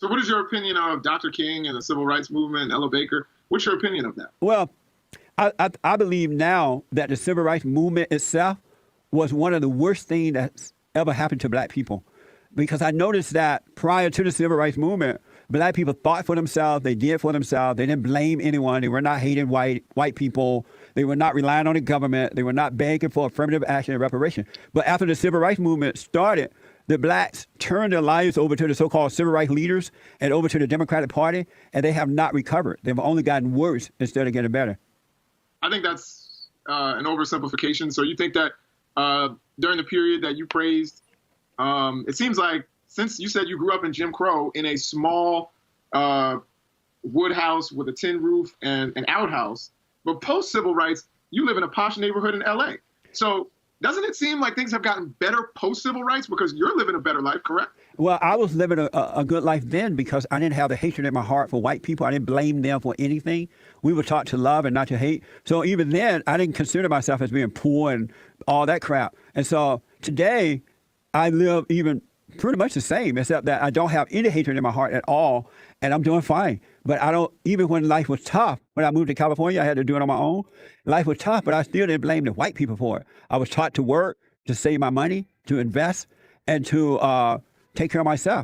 So what is your opinion of Dr. King and the civil rights movement and Ella Baker? What's your opinion of that? Well, I believe now that the civil rights movement itself was one of the worst things that's ever happened to black people. Because I noticed that prior to the civil rights movement, black people thought for themselves, they did for themselves, they didn't blame anyone, they were not hating white people, they were not relying on the government, they were not begging for affirmative action and reparation. But after the civil rights movement started, the blacks turned their lives over to the so-called civil rights leaders and over to the Democratic Party, and they have not recovered. They've only gotten worse instead of getting better. I think that's an oversimplification. So you think that during the period that you praised, it seems like, since you said you grew up in Jim Crow in a small wood house with a tin roof and an outhouse, but post-civil rights, you live in a posh neighborhood in LA. So doesn't it seem like things have gotten better post-civil rights because you're living a better life, correct? Well, I was living a good life then because I didn't have the hatred in my heart for white people. I didn't blame them for anything. We were taught to love and not to hate. So even then, I didn't consider myself as being poor and all that crap. And so today, I live even pretty much the same, except that I don't have any hatred in my heart at all, and I'm doing fine. But I don't, even when life was tough, when I moved to California, I had to do it on my own. Life was tough, but I still didn't blame the white people for it. I was taught to work, to save my money, to invest, and to take care of myself.